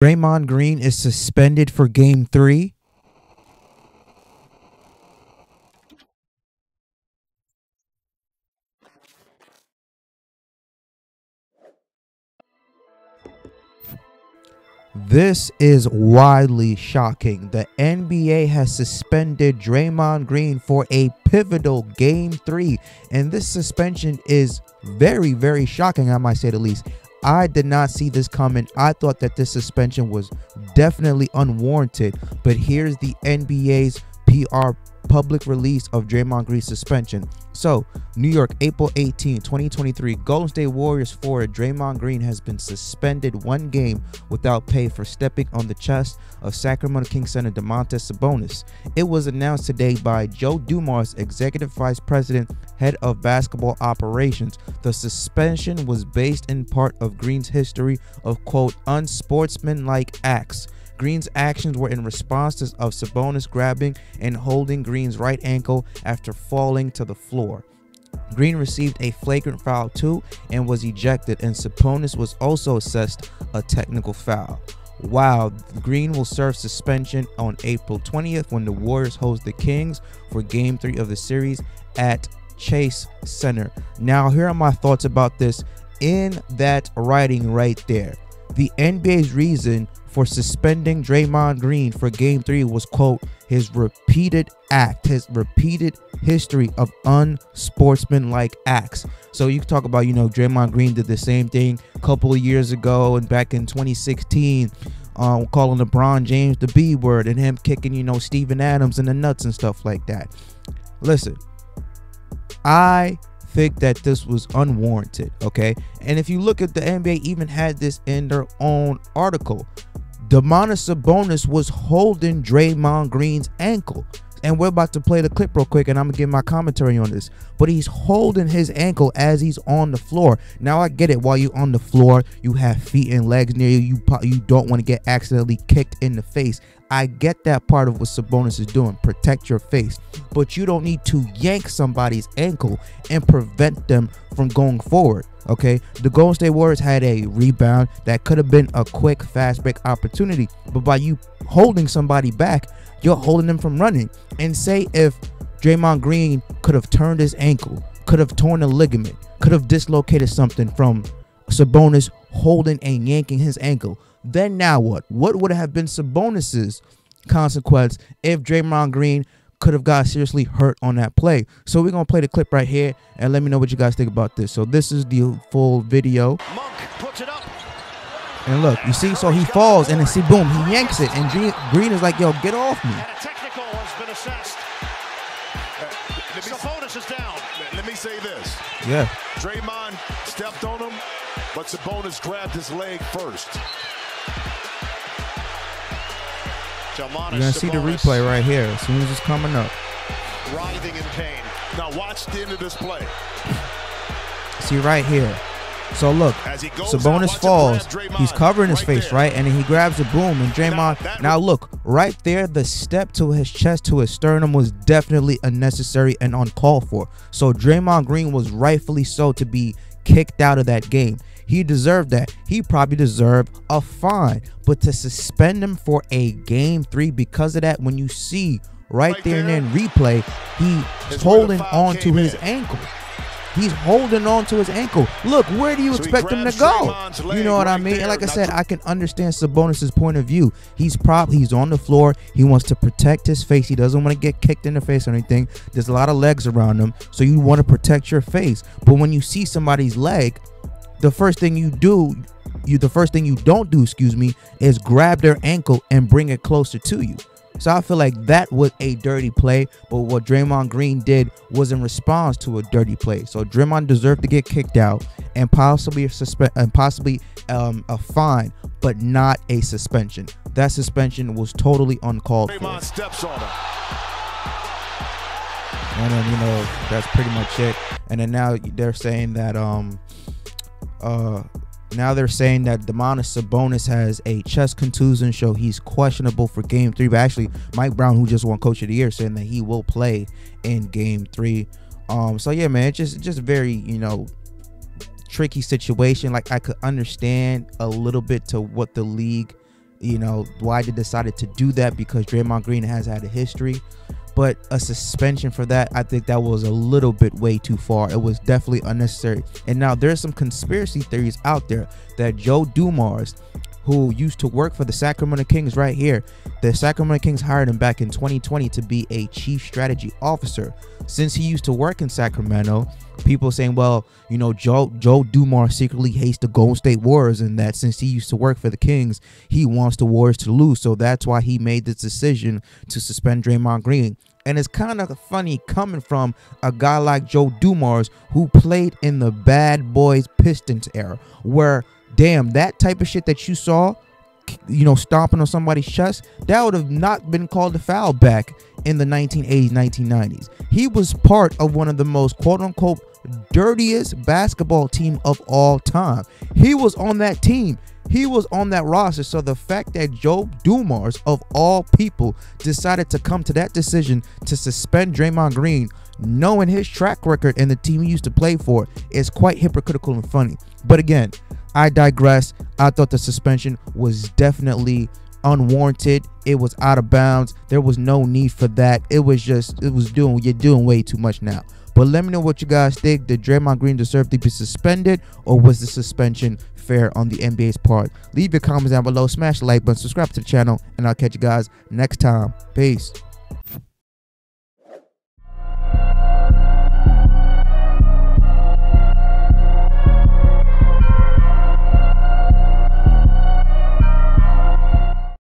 Draymond Green is suspended for game 3. This is widely shocking. The NBA has suspended Draymond Green for a pivotal game 3, and this suspension is very, very shocking, I might say the least. I did not see this coming. I thought that this suspension was definitely unwarranted, but here's the NBA's PR public release of Draymond Green's suspension. So, New York, April 18, 2023, Golden State Warriors forward Draymond Green has been suspended 1 game without pay for stepping on the chest of Sacramento Kings center Domantas Sabonis. It was announced today by Joe Dumars, Executive Vice President, Head of Basketball Operations. The suspension was based in part of Green's history of, quote, unsportsmanlike acts. Green's actions were in response to Sabonis grabbing and holding Green's right ankle after falling to the floor. Green received a flagrant foul too and was ejected, and Sabonis was also assessed a technical foul. Wow, Green will serve suspension on April 20th when the Warriors host the Kings for Game 3 of the series at Chase Center. Now, here are my thoughts about this in that writing right there. The NBA's reason for suspending Draymond Green for Game 3 was, quote, his repeated history of unsportsmanlike acts. So you can talk about, Draymond Green did the same thing a couple of years ago and back in 2016, calling LeBron James the B word and him kicking, Steven Adams in the nuts and stuff like that. Listen, I think that this was unwarranted, okay? And if you look at the NBA even had this in their own article. Domantas Sabonis was holding Draymond Green's ankle. And we're about to play the clip real quick, and I'm going to give my commentary on this. But he's holding his ankle as he's on the floor. Now, I get it. While you're on the floor, you have feet and legs near you. You don't want to get accidentally kicked in the face. I get that part of what Sabonis is doing. Protect your face. But you don't need to yank somebody's ankle and prevent them from going forward. Okay, the Golden State Warriors had a rebound that could have been a quick, fast break opportunity. But by you holding somebody back, you're holding them from running. And say if Draymond Green could have turned his ankle, could have torn a ligament, could have dislocated something from Sabonis holding and yanking his ankle, then now what? What would have been Sabonis's consequence if Draymond Green could have got seriously hurt on that play? So we're going to play the clip right here and let me know what you guys think about this. So this is the full video. Monk puts it up. And look, you see, so he falls and then see, boom, he yanks it. And Green is like, yo, get off me. And a technical has been assessed. Sabonis is down. Let me say this. Yeah. Draymond stepped on him, but Sabonis grabbed his leg first. You're going to see the replay right here as soon as it's coming up. Writhing in pain. Now watch the end of this play. See right here. So look, Sabonis falls. He's covering his face, right? And then he grabs the boom and Draymond. Now look, right there, the step to his chest, to his sternum was definitely unnecessary and uncalled for. So Draymond Green was rightfully so to be kicked out of that game. He deserved that. He probably deserved a fine. But to suspend him for a game 3 because of that, when you see right there and then replay, he's holding on to his ankle. He's holding on to his ankle. Look, where do you expect him to go? You know what I mean? And like I said, I can understand Sabonis' point of view. He's on the floor. He wants to protect his face. He doesn't want to get kicked in the face or anything. There's a lot of legs around him, so you want to protect your face. But when you see somebody's leg, the first thing you don't do, is grab their ankle and bring it closer to you. So I feel like that was a dirty play, but what Draymond Green did was in response to a dirty play. So Draymond deserved to get kicked out and possibly a fine, but not a suspension. That suspension was totally uncalled for. Draymond steps on him. And then that's pretty much it. And then now they're saying that Domantas Sabonis has a chest contusion, so he's questionable for game 3. But actually, Mike Brown, who just won Coach of the Year, saying that he will play in game 3. So yeah, man, it's just very, tricky situation. Like, I could understand a little bit to what the league You know, why they decided to do that, because Draymond Green has had a history. But a suspension for that, I think that was a little bit way too far. It was definitely unnecessary. And now there's some conspiracy theories out there that Joe Dumars, who used to work for the Sacramento Kings right here, the Sacramento Kings hired him back in 2020 to be a chief strategy officer. Since he used to work in Sacramento, people saying, well, you know, Joe Dumars secretly hates the Golden State Warriors, and that since he used to work for the Kings, he wants the Warriors to lose. So that's why he made this decision to suspend Draymond Green. And it's kind of funny coming from a guy like Joe Dumars, who played in the Bad Boys Pistons era, where, damn, that type of shit that you saw, you know, stomping on somebody's chest, that would have not been called a foul back in the 1980s, 1990s. He was part of one of the most quote-unquote dirtiest basketball team of all time. He was on that team. He was on that roster. So the fact that Joe Dumars, of all people, decided to come to that decision to suspend Draymond Green, knowing his track record and the team he used to play for, is quite hypocritical and funny. But again, I digress. I thought the suspension was definitely unwarranted. It was out of bounds. There was no need for that. You're doing way too much now. But let me know what you guys think. Did Draymond Green deserve to be suspended, or was the suspension fair on the NBA's part? Leave your comments down below, smash the like button, subscribe to the channel, and I'll catch you guys next time. Peace.